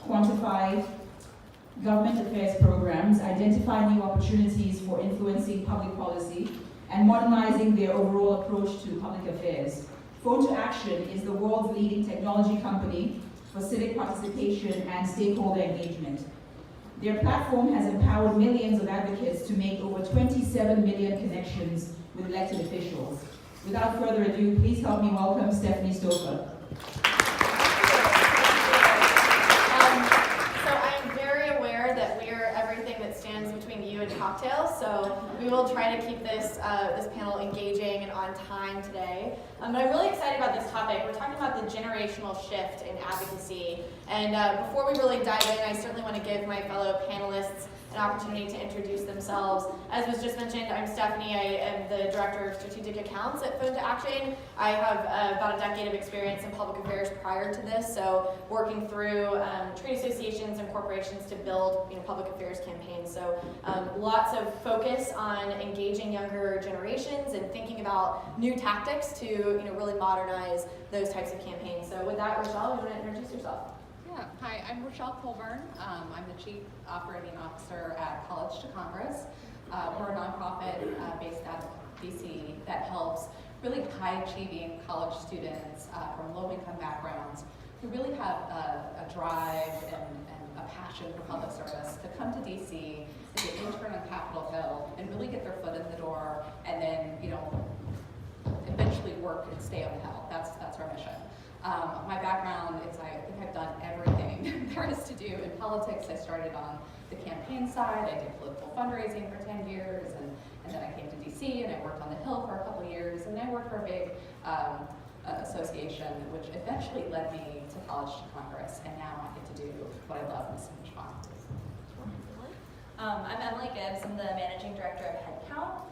quantify government affairs programs, identify new opportunities for influencing public policy, and modernizing their overall approach to public affairs. Phone to Action is the world's leading technology company for civic participation and stakeholder engagement. Their platform has empowered millions of advocates to make over 27 million connections with elected officials. Without further ado, please help me welcome Stephanie Stouffer. And cocktails, so we will try to keep this panel engaging and on time today. But I'm really excited about this topic. We're talking about the generational shift in advocacy. And before we really dive in, I certainly want to give my fellow panelists an opportunity to introduce themselves. As was just mentioned, I'm Stephanie. I am the Director of Strategic Accounts at Phone to Action. I have about a decade of experience in public affairs prior to this, so working through trade associations and corporations to build public affairs campaigns. So lots of focus on engaging younger generations and thinking about new tactics to really modernize those types of campaigns. So with that, Rochelle, you want to introduce yourself? Yeah, hi, I'm Rochelle Colburn. I'm the Chief Operating Officer at College to Congress. We're a nonprofit based out of DC that helps really high-achieving college students from low-income backgrounds who really have a drive and a passion for public service to come to DC, to get intern on Capitol Hill, and really get their foot in the door, and then eventually work and stay on the Hill. That's our mission. My background is I think I've done everything there is to do in politics. I started on the campaign side. I did political fundraising for 10 years, and then I came to DC and I worked on the Hill for a couple of years, and then I worked for a big association, which eventually led me to College to Congress, and now I get to do what I love, and it's so much fun. I'm Emily Gibbs. I'm the Managing Director of Headcount.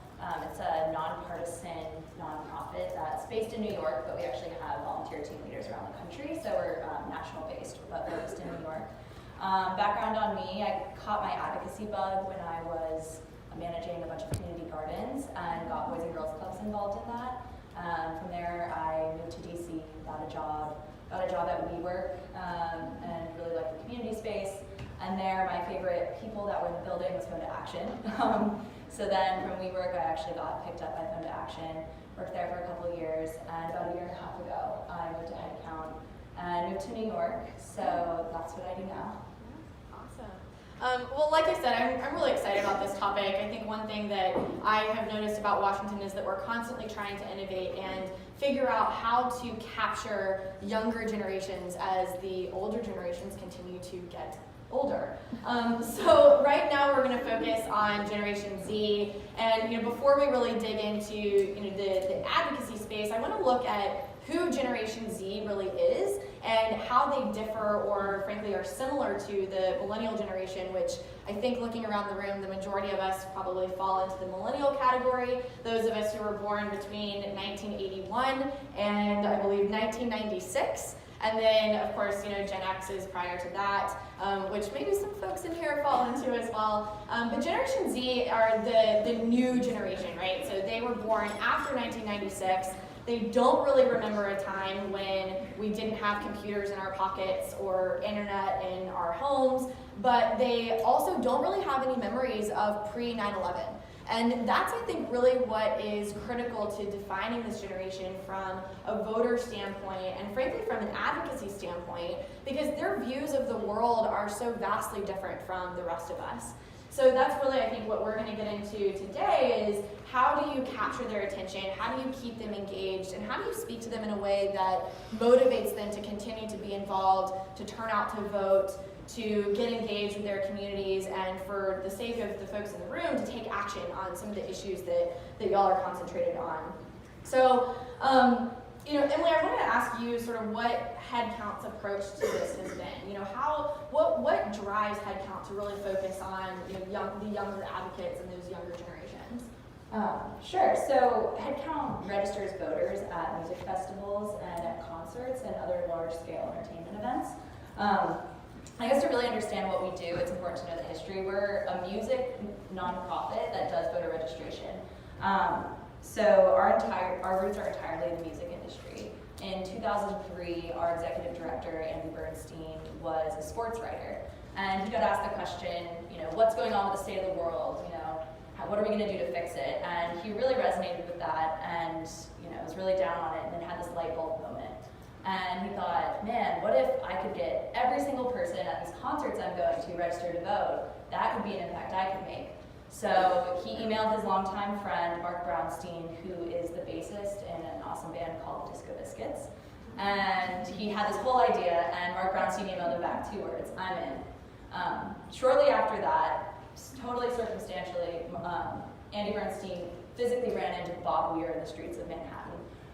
It's a nonpartisan nonprofit that's based in New York, but we actually have volunteer team leaders around the country, so we're national based, but based in New York. Background on me, I caught my advocacy bug when I was managing a bunch of community gardens and got Boys and Girls Clubs involved in that. From there, I moved to DC, got a job at WeWork, and really liked the community space. And there, my favorite people that were in the building was Phone to Action. So then from WeWork, I actually got picked up by Phone to Action, worked there for a couple of years, and about a year and a half ago, I moved to Headcount and moved to New York. So that's what I do now. Awesome. Well, like I said, I'm really excited about this topic. I think one thing that I have noticed about Washington is that we're constantly trying to innovate and figure out how to capture younger generations as the older generations continue to get older. So right now we're going to focus on Generation Z, and before we really dig into the advocacy space, I want to look at who Generation Z really is and how they differ or frankly are similar to the millennial generation, which I think looking around the room, the majority of us probably fall into the millennial category. Those of us who were born between 1981 and I believe 1996. And then, of course, Gen X is prior to that, which maybe some folks in here fall into as well. But Generation Z are the new generation, right? So they were born after 1996. They don't really remember a time when we didn't have computers in our pockets or internet in our homes, but they also don't really have any memories of pre-9/11. And that's, I think, really what is critical to defining this generation from a voter standpoint and frankly from an advocacy standpoint, because their views of the world are so vastly different from the rest of us. So that's really, I think, what we're going to get into today is how do you capture their attention, how do you keep them engaged, and how do you speak to them in a way that motivates them to continue to be involved, to turn out to vote, to get engaged with their communities, and for the sake of the folks in the room, to take action on some of the issues that y'all are concentrated on. So, Emily, I wanted to ask you sort of what Headcount's approach to this has been. What drives Headcount to really focus on the younger advocates and those younger generations? Sure. So Headcount registers voters at music festivals and at concerts and other large-scale entertainment events. I guess to really understand what we do, it's important to know the history. We're a music nonprofit that does voter registration. So our roots are entirely in the music industry. In 2003, our executive director, Andy Bernstein, was a sports writer. And he got asked the question, what's going on with the state of the world? What are we going to do to fix it? And he really resonated with that and, was really down on it and then had this light bulb moment. And he thought, man, what if I could get every single person at these concerts I'm going to register to vote? That could be an impact I could make. So he emailed his longtime friend, Mark Brownstein, who is the bassist in an awesome band called Disco Biscuits. And he had this whole idea, and Mark Brownstein emailed him back 2 words, I'm in. Shortly after that, totally circumstantially, Andy Bernstein physically ran into Bob Weir in the streets of Manhattan.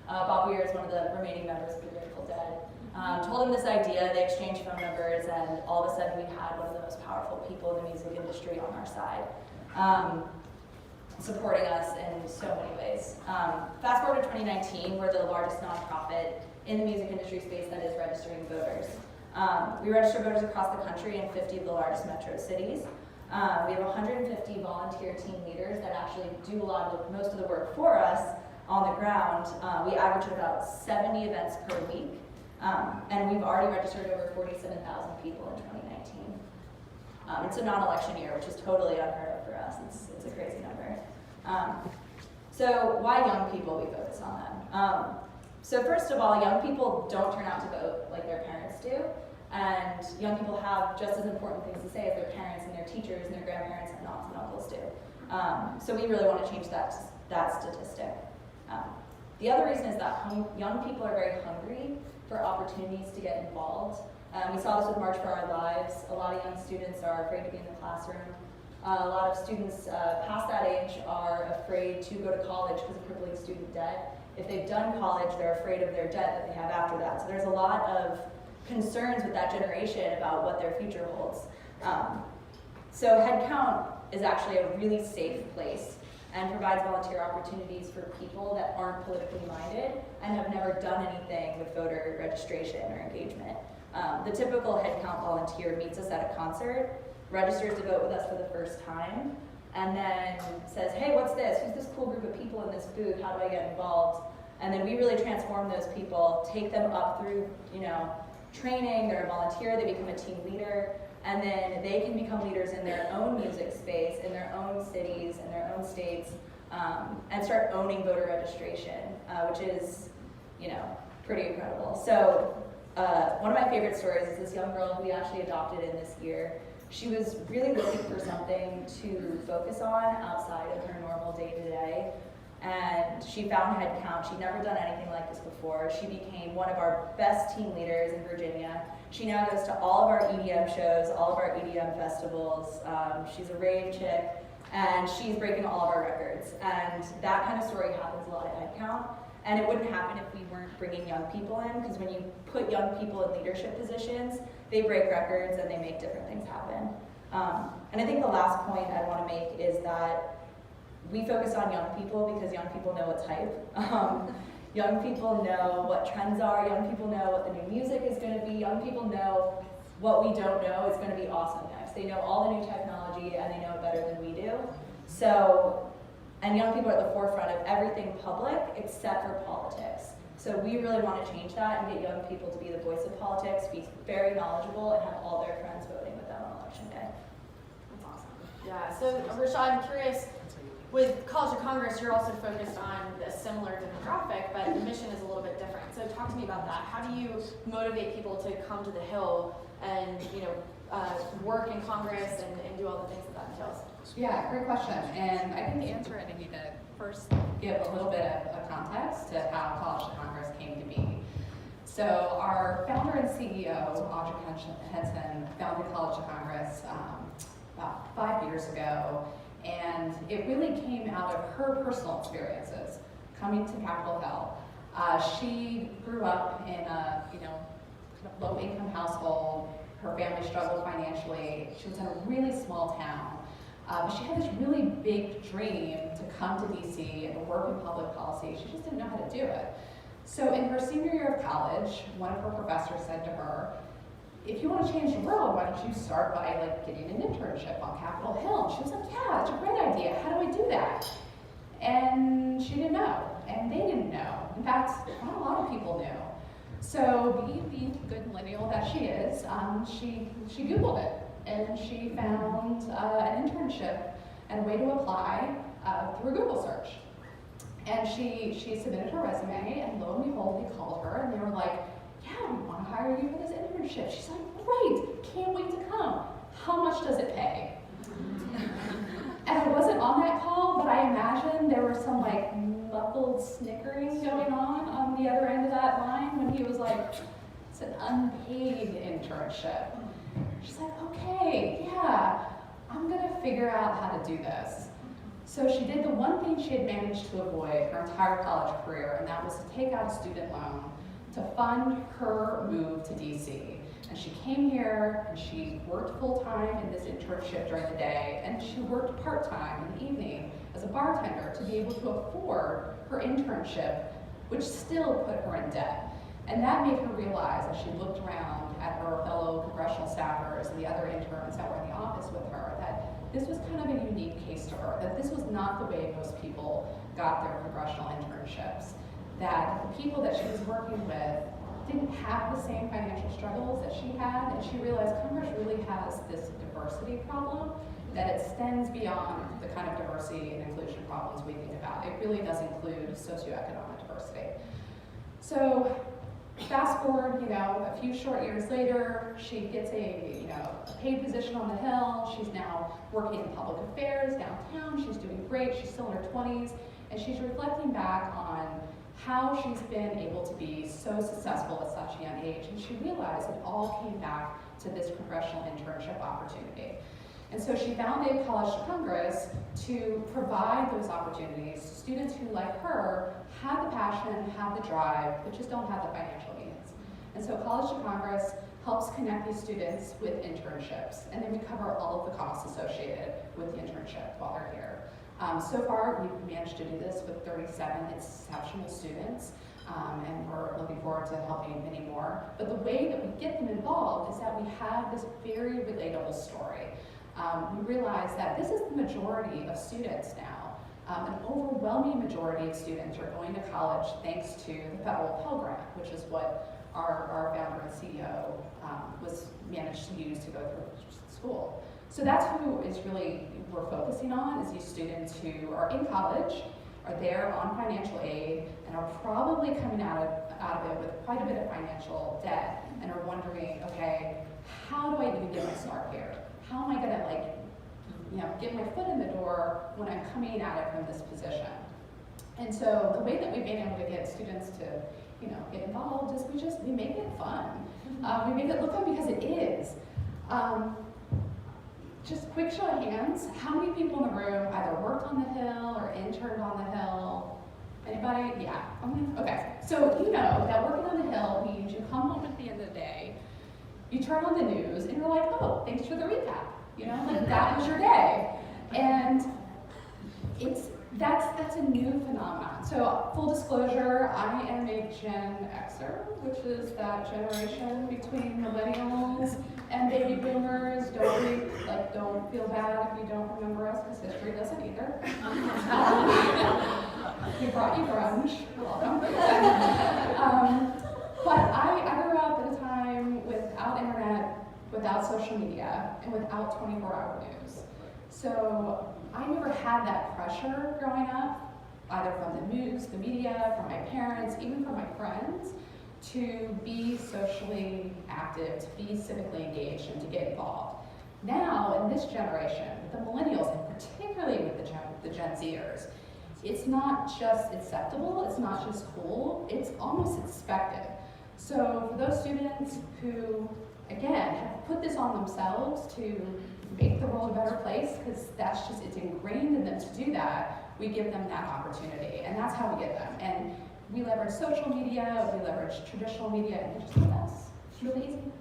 Bob Weir is one of the remaining members of the Grateful Dead. Told him this idea, they exchanged phone numbers, and all of a sudden we had one of the most powerful people in the music industry on our side, supporting us in so many ways. Fast forward to 2019, we're the largest nonprofit in the music industry space that is registering voters. We register voters across the country in 50 of the largest metro cities. We have 150 volunteer team leaders that actually do most of the work for us on the ground. We average about 70 events per week, and we've already registered over 47,000 people in 2019. It's a non-election year, which is totally unheard of for us. It's a crazy number. So why young people? We focus on them. So first of all, young people don't turn out to vote like their parents do. And young people have just as important things to say as their parents and their teachers and their grandparents and aunts and uncles do. So we really want to change that statistic. The other reason is that young people are very hungry for opportunities to get involved. We saw this with March for Our Lives. A lot of young students are afraid to be in the classroom. A lot of students past that age are afraid to go to college because of crippling student debt. If they've done college, they're afraid of their debt that they have after that. So there's a lot of concerns with that generation about what their future holds. So Headcount is actually a really safe place and provides volunteer opportunities for people that aren't politically minded and have never done anything with voter registration or engagement. The typical Headcount volunteer meets us at a concert, registers to vote with us for the first time, and then says, hey, what's this? Who's this cool group of people in this booth? How do I get involved? And then we really transform those people, take them up through, training, they're a volunteer, they become a team leader, and then they can become leaders in their own music space, in their own cities, in their own states, and start owning voter registration, which is, pretty incredible. So one of my favorite stories is this young girl who we actually adopted in this year. She was really looking for something to focus on outside of her normal day-to-day. And she found Headcount. She'd never done anything like this before. She became one of our best team leaders in Virginia. She now goes to all of our EDM shows, all of our EDM festivals. She's a rave chick, and she's breaking all of our records. And that kind of story happens a lot at Headcount. And it wouldn't happen if we weren't bringing young people in, because when you put young people in leadership positions, they break records and they make different things happen. And I think the last point I want to make is that we focus on young people because young people know what's hype. Young people know what trends are. Young people know what the new music is going to be. Young people know what we don't know is going to be awesome next. They know all the new technology and they know it better than we do. And young people are at the forefront of everything public except for politics. So we really want to change that and get young people to be the voice of politics, be very knowledgeable, and have all their friends voting with them on election day. That's awesome. Yeah, so Rochelle, I'm curious, with College of Congress, you're also focused on a similar demographic, but the mission is a little bit different. So talk to me about that. How do you motivate people to come to the Hill and work in Congress and do all the things that entails? Yeah, great question. And I think to answer it, I need to first give a little bit of context to how College of Congress came to be. So our founder and CEO, Audrey Henson, founded College of Congress about 5 years ago. And it really came out of her personal experiences coming to Capitol Hill. She grew up in a kind of low-income household. Her family struggled financially. She was in a really small town. But she had this really big dream to come to DC and work in public policy. She just didn't know how to do it. So in her senior year of college, one of her professors said to her, if you want to change the world, why don't you start by getting an internship on Capitol Hill? And she was like, yeah, that's a great idea. How do I do that? And she didn't know, and they didn't know. In fact, not a lot of people knew. So being the good millennial that she is, she Googled it and she found an internship and a way to apply through a Google search. And she submitted her resume, and lo and behold, they called her and they were like, yeah, we want to hire you for this internship. She's like, great, can't wait to come. How much does it pay? And I wasn't on that call, but I imagine there was some like muffled snickering going on the other end of that line when he was like, it's an unpaid internship. She's like, okay, yeah, I'm gonna figure out how to do this. So she did the one thing she had managed to avoid her entire college career, and that was to take out a student loan to fund her move to DC. And she came here and she worked full-time in this internship during the day, and she worked part-time in the evening as a bartender to be able to afford her internship, which still put her in debt. And that made her realize, as she looked around at her fellow congressional staffers and the other interns that were in the office with her, that this was kind of a unique case to her, that this was not the way most people got their congressional internships, that the people that she was working with didn't have the same financial struggles that she had, and she realized Congress really has this diversity problem that extends beyond the kind of diversity and inclusion problems we think about. It really does include socioeconomic diversity. So fast forward, a few short years later, she gets a paid position on the Hill. She's now working in public affairs downtown. She's doing great. She's still in her 20s, and she's reflecting back on how she's been able to be so successful at such a young age. And she realized it all came back to this congressional internship opportunity. And so she founded College to Congress to provide those opportunities to students who, like her, have the passion, have the drive, but just don't have the financial means. And so College to Congress helps connect these students with internships, and then we cover all of the costs associated with the internship while they're here. So far, we've managed to do this with 37 exceptional students, and we're looking forward to helping many more. But the way that we get them involved is that we have this very relatable story. We realize that this is the majority of students now. An overwhelming majority of students are going to college thanks to the federal Pell Grant, which is what our founder and CEO was managed to use to go through school. So that's who is really we're focusing on, is these students who are in college, are there on financial aid, and are probably coming out of it with quite a bit of financial debt, and are wondering, okay, how do I even get my start here? How am I gonna get my foot in the door when I'm coming at it from this position? And so the way that we've been able to get students to get involved is we make it fun. We make it look fun because it is. Just quick show of hands, how many people in the room either worked on the Hill or interned on the Hill? Anybody? Yeah. Okay. So you know that working on the Hill means you come home at the end of the day, you turn on the news, and you're like, oh, thanks for the recap. That was your day. And that's a new phenomenon. So full disclosure, I am a Gen Xer, which is that generation between millennials and baby boomers. Don't feel bad if you don't remember us, because history doesn't either. We brought you grunge. You're welcome. But I grew up at a time without internet, without social media, and without 24-hour news. So I never had that pressure growing up, either from the news, the media, from my parents, even from my friends, to be socially active, to be civically engaged, and to get involved. Now, in this generation, with the millennials, and particularly with the Gen Zers, it's not just acceptable, it's not just cool, it's almost expected. So for those students who, again, have put this on themselves to make the world a better place, because it's ingrained in them to do that, we give them that opportunity, and that's how we get them. And we leverage social media, we leverage traditional media, and it's just with us. It's really easy.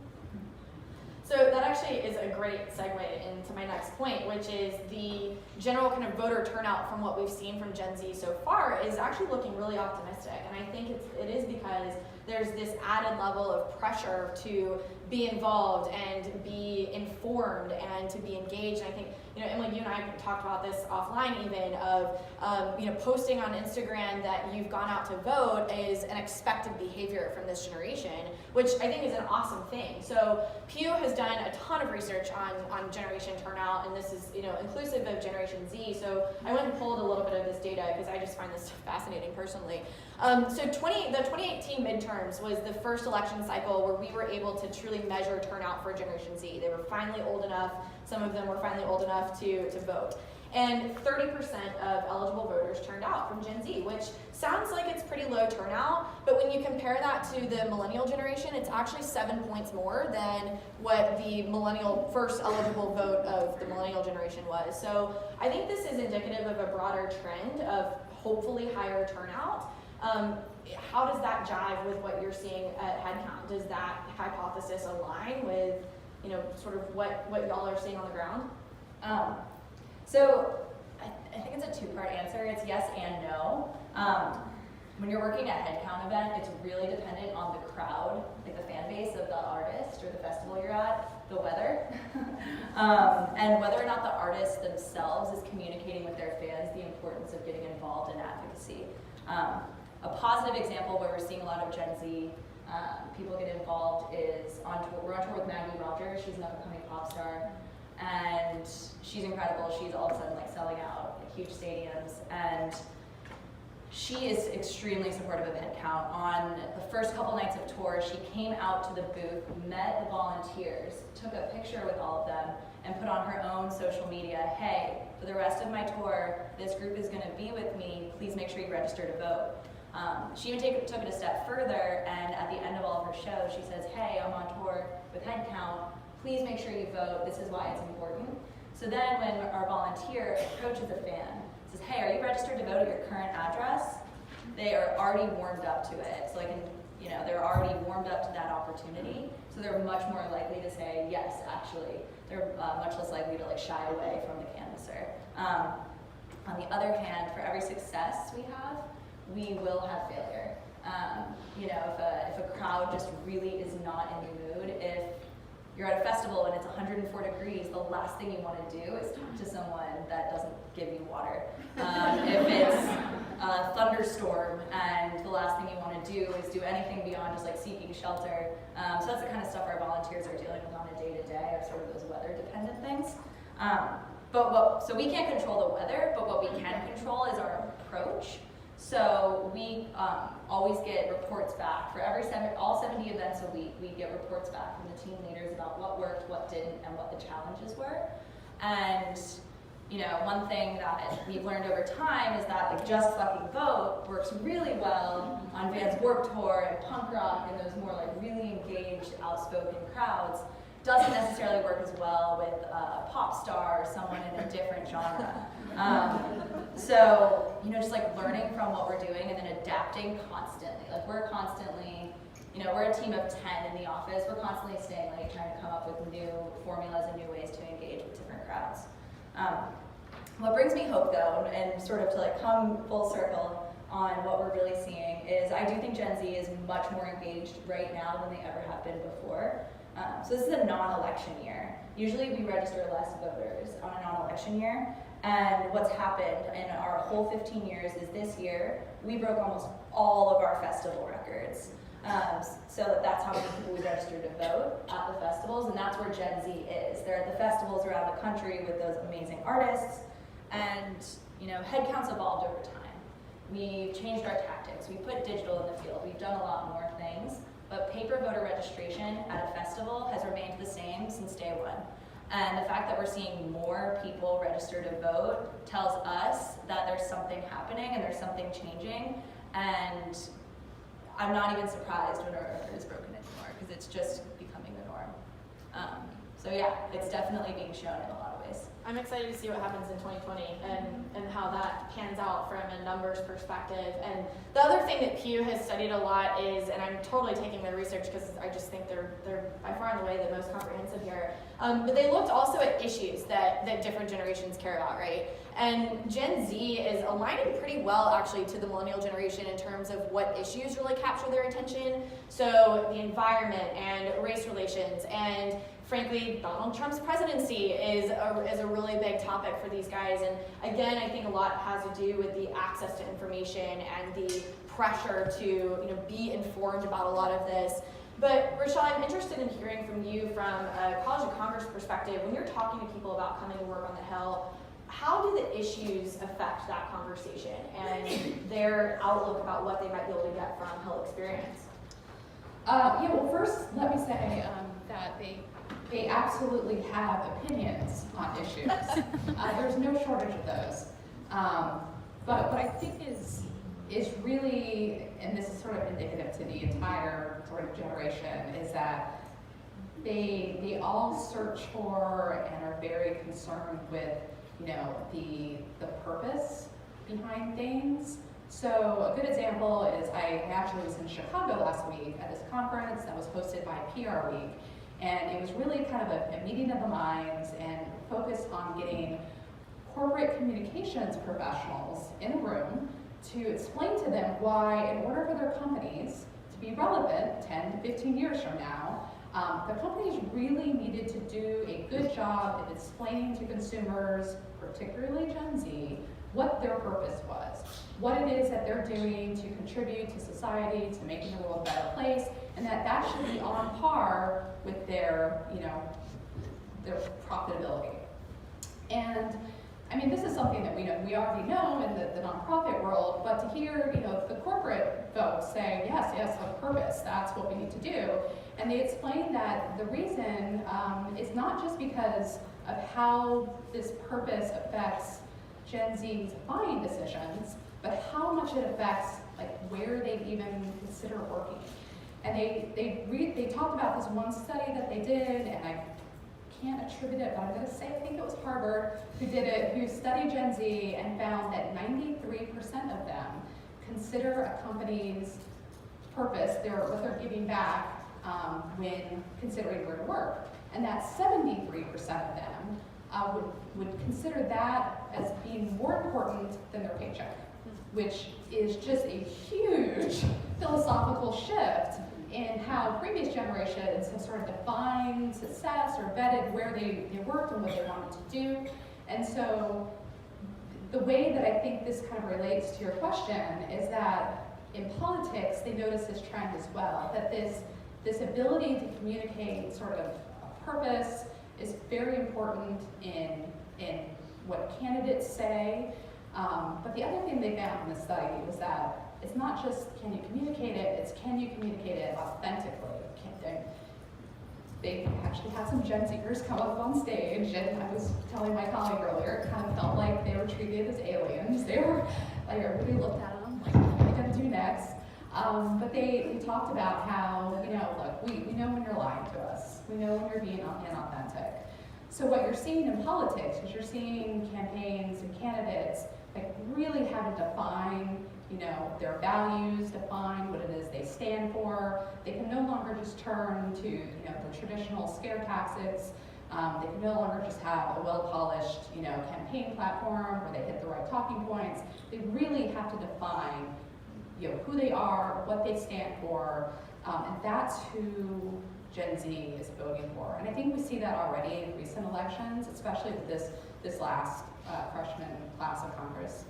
So that actually is a great segue into my next point, which is the general kind of voter turnout from what we've seen from Gen Z so far is actually looking really optimistic. And I think it is because there's this added level of pressure to be involved and be informed informed and to be engaged. And I think, Emily, you and I talked about this offline even of, posting on Instagram that you've gone out to vote is an expected behavior from this generation, which I think is an awesome thing. So PU has done a ton of research on generation turnout, and this is, inclusive of Generation Z. So I went and pulled a little bit of this data because I just find this fascinating personally. The 2018 midterms was the first election cycle where we were able to truly measure turnout for Generation Z. They were finally old enough, some of them were finally old enough to vote. And 30% of eligible voters turned out from Gen Z, which sounds like it's pretty low turnout, but when you compare that to the millennial generation, it's actually 7 points more than what the millennial first eligible vote of the millennial generation was. So I think this is indicative of a broader trend of hopefully higher turnout. How does that jive with what you're seeing at Headcount? Does that hypothesis align with, sort of what y'all are seeing on the ground? So I think it's a two-part answer. It's yes and no. When you're working at a Headcount event, it's really dependent on the crowd, like the fan base of the artist or the festival you're at, the weather, and whether or not the artists themselves is communicating with their fans the importance of getting involved in advocacy. A positive example where we're seeing a lot of Gen Z people get involved is we're on tour with Maggie Rogers. She's an up-and-coming pop star. And she's incredible. She's all of a sudden selling out huge stadiums, and she is extremely supportive of Headcount. On the first couple nights of tour, she came out to the booth, met the volunteers, took a picture with all of them, and put on her own social media, hey, for the rest of my tour, this group is going to be with me. Please make sure you register to vote. She even took it a step further, and at the end of all of her shows, she says, hey, I'm on tour with Headcount. Please make sure you vote. This is why it's important. So then when our volunteer approaches a fan, says, hey, are you registered to vote at your current address? They are already warmed up to it. So they're already warmed up to that opportunity. So they're much more likely to say, yes, actually. They're much less likely to shy away from the canvasser. On the other hand, for every success we have, we will have failure. If a crowd just really is not in the mood, if you're at a festival and it's 104 degrees, the last thing you want to do is talk to someone that doesn't give you water. If it's a thunderstorm and the last thing you want to do is do anything beyond just seeking shelter. So that's the kind of stuff our volunteers are dealing with on a day-to-day, or sort of those weather-dependent things. So we can't control the weather, but what we can control is our approach. So we always get reports back. For all 70 events a week, we get reports back from the team leaders about what worked, what didn't, and what the challenges were. And one thing that we've learned over time is that Just Fucking Vote works really well on Vans Warped Tour and punk rock and those more really engaged, outspoken crowds. Doesn't necessarily work as well with a pop star or someone in a different genre. So, just learning from what we're doing and then adapting constantly. We're constantly, we're a team of 10 in the office. We're constantly staying late, trying to come up with new formulas and new ways to engage with different crowds. What brings me hope, though, and sort of to come full circle on what we're really seeing is I do think Gen Z is much more engaged right now than they ever have been before. So this is a non-election year. Usually we register less voters on a non-election year, and what's happened in our whole 15 years is this year we broke almost all of our festival records. So that's how many people we registered to vote at the festivals, and that's where Gen Z is. They're at the festivals around the country with those amazing artists, and Headcount's evolved over time. We changed our tactics. We put digital in the field. We've done a lot more things. But paper voter registration at a festival has remained the same since day one. And the fact that we're seeing more people register to vote tells us that there's something happening and there's something changing. And I'm not even surprised when our record is broken anymore, because it's just becoming the norm. So yeah, it's definitely being shown in a lot of ways. I'm excited to see what happens in 2020 and how that pans out from a numbers perspective. And the other thing that Pew has studied a lot is, and I'm totally taking their research because I just think they're by far and away the most comprehensive here, but they looked also at issues that different generations care about, right? And Gen Z is aligning pretty well actually to the millennial generation in terms of what issues really capture their attention. So the environment and race relations and frankly, Donald Trump's presidency is a really big topic for these guys. And again, I think a lot has to do with the access to information and the pressure to be informed about a lot of this. But Rochelle, I'm interested in hearing from you from a College of Congress perspective. When you're talking to people about coming to work on the Hill, how do the issues affect that conversation and their outlook about what they might be able to get from Hill experience? Yeah, well, first, let me say that they absolutely have opinions on issues. There's no shortage of those. But what I think is really, and this is sort of indicative to the entire sort of generation, is that they all search for and are very concerned with, the purpose behind things. So a good example is I actually was in Chicago last week at this conference that was hosted by PR Week. And it was really kind of a meeting of the minds and focused on getting corporate communications professionals in a room to explain to them why, in order for their companies to be relevant 10 to 15 years from now, the companies really needed to do a good job of explaining to consumers, particularly Gen Z, what their purpose was, what it is that they're doing to contribute to society, to making the world a better place, and that should be on par with their, their profitability. And I mean, this is something that we already know in the nonprofit world, but to hear, the corporate folks say, yes, the purpose, that's what we need to do. And they explain that the reason is not just because of how this purpose affects Gen Z's buying decisions, but how much it affects where they even consider working. And they talked about this one study that they did, and I can't attribute it, but I'm going to say I think it was Harvard who did it, who studied Gen Z and found that 93% of them consider a company's purpose, what they're giving back when considering where to work, and that 73% of them would consider that as being more important than their paycheck, which is just a huge philosophical shift in how previous generations have sort of defined success or vetted where they worked and what they wanted to do. And so the way that I think this kind of relates to your question is that in politics, they notice this trend as well, that this ability to communicate sort of a purpose is very important in what candidates say. But the other thing they found in the study was that it's not just can you communicate it, it's can you communicate it authentically. They actually had some Gen Zers come up on stage, and I was telling my colleague earlier, it kind of felt like they were treated as aliens. They were, everybody looked at them like, what are we gonna do next? But they talked about how, look, we know when you're lying to us. We know when you're being inauthentic. So what you're seeing in politics is you're seeing campaigns and candidates really have to define, their values, define what it is they stand for. They can no longer just turn to, the traditional scare tactics. They can no longer just have a well-polished, campaign platform where they hit the right talking points. They really have to define, who they are, what they stand for, and that's who Gen Z is voting for. And I think we see that already in recent elections, especially with this last freshman class of Congress.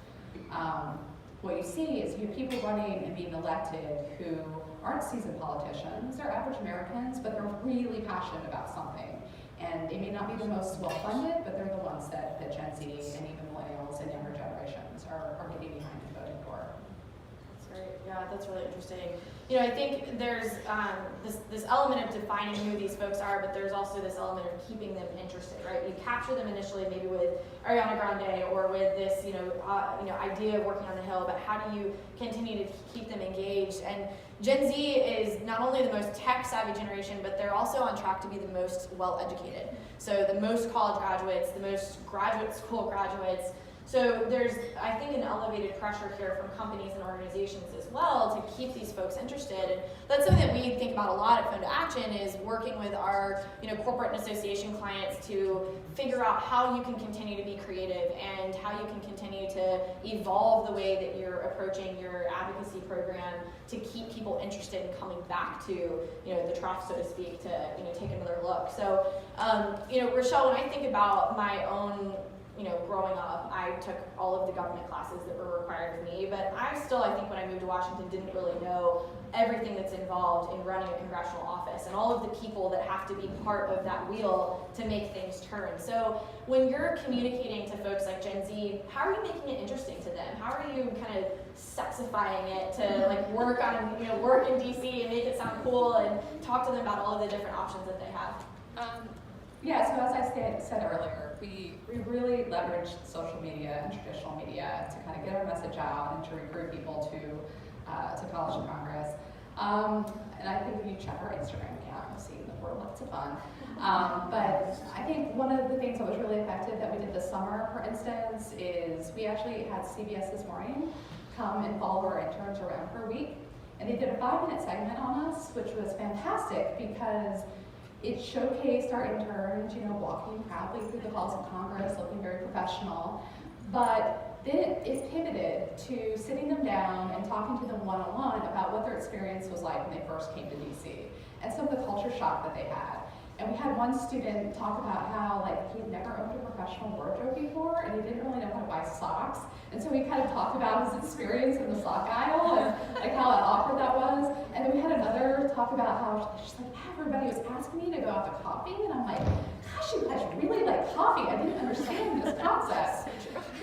What you see is you have people running and being elected who aren't seasoned politicians, they're average Americans, but they're really passionate about something. And they may not be the most well-funded, but they're the ones that Gen Z and even millennials and younger generations are getting behind and voting for. That's great. Yeah, that's really interesting. I think there's this element of defining who these folks are, but there's also this element of keeping them interested, right? You capture them initially maybe with Ariana Grande or with this, idea of working on the Hill, but how do you continue to keep them engaged? And Gen Z is not only the most tech-savvy generation, but they're also on track to be the most well-educated. So the most college graduates, the most graduate school graduates. So there's, I think, an elevated pressure here from companies and organizations as well to keep these folks interested. And that's something that we think about a lot at Phone to Action, is working with our corporate and association clients to figure out how you can continue to be creative and how you can continue to evolve the way that you're approaching your advocacy program to keep people interested in coming back to the trough, so to speak, to take another look. So Rochelle, when I think about my own growing up, I took all of the government classes that were required of me, but I think when I moved to Washington, didn't really know everything that's involved in running a congressional office and all of the people that have to be part of that wheel to make things turn. So when you're communicating to folks like Gen Z, how are you making it interesting to them? How are you kind of sexifying it to work in DC and make it sound cool and talk to them about all of the different options that they have? Yeah, so as I said earlier, we really leveraged social media and traditional media to kind of get our message out and to recruit people to College of Congress. And I think if you check our Instagram account, you'll see that we're lots of fun. But I think one of the things that was really effective that we did this summer, for instance, is we actually had CBS This Morning come and follow our interns around for a week. And they did a 5-minute segment on us, which was fantastic because it showcased our interns, walking proudly through the halls of Congress, looking very professional. But then it pivoted to sitting them down and talking to them one-on-one about what their experience was like when they first came to DC and some of the culture shock that they had. And we had one student talk about how he'd never owned a professional wardrobe before and he didn't really know how to buy socks. And so we kind of talked about his experience in the sock aisle and how awkward that was. And then we had another talk about how she's everybody was asking me to go out to coffee, and I'm like, gosh, you guys really like coffee. I didn't understand this concept.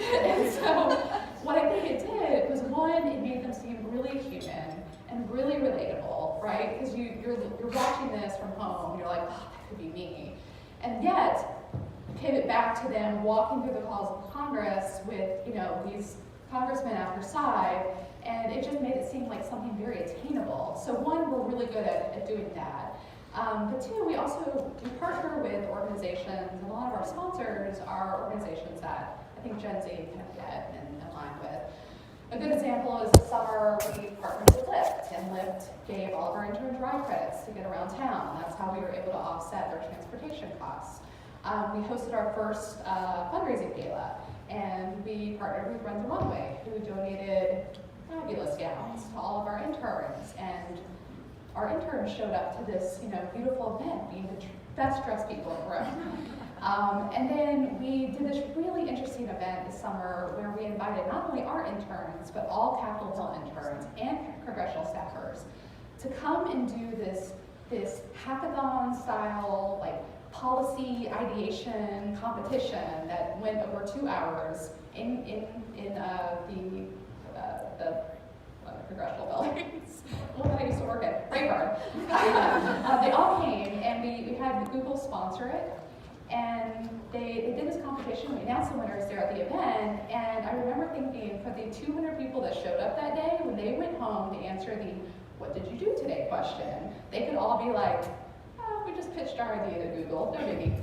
And so what I think it did was, one, it made them seem really human and really relatable, right? Because you're watching this from home, you're like, oh, that could be me. And yet, pivot back to them walking through the halls of Congress with, these congressmen at their side, and it just made it seem like something very attainable. So one, we're really good at doing that. But two, we partner with organizations, and a lot of our sponsors are organizations that I think Gen Z kind of get and align with. A good example is this summer we partnered with Lyft, and Lyft gave all of our interns ride credits to get around town. That's how we were able to offset their transportation costs. We hosted our first fundraising gala, and we partnered with Run the Runway, who donated fabulous gowns to all of our interns, and our interns showed up to this, beautiful event, being the best dressed people in the room. And then we did this really interesting event this summer where we invited not only our interns, but all Capitol Hill interns and congressional staffers to come and do this hackathon style, policy ideation competition that went over 2 hours in the congressional buildings. Well, I used to work at Rayburn. They all came, and we had Google sponsor it, and they did this competition. We announced the winners there at the event, and I remember thinking, for the 200 people that showed up that day, when they went home to answer the "What did you do today?" question, they could all be like, "Oh, we just pitched our idea to Google, no biggie."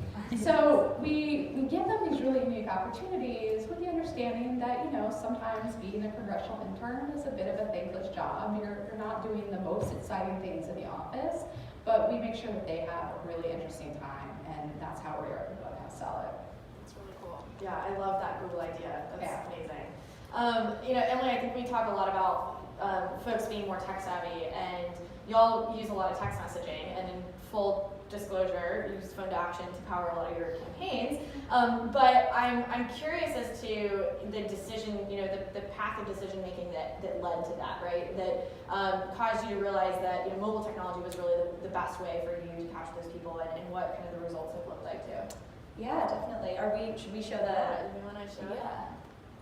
So we give them these really unique opportunities with the understanding that, sometimes being a congressional intern is a bit of a thankless job. You're not doing the most exciting things in the office, but we make sure that they have a really interesting time, and that's how we're able to sell it. That's really cool. Yeah, I love that Google idea. That's amazing. Emily, I think we talk a lot about folks being more tech savvy, and y'all use a lot of text messaging, and in full disclosure, you use Phone to Action to power a lot of your campaigns. But I'm curious as to the decision, the path of decision making that led to that, right? That caused you to realize that mobile technology was really the best way for you to capture those people, and what kind of the results have looked like too. Yeah, definitely. Should we show Do that? we want to show it? Yeah. I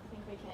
think we can.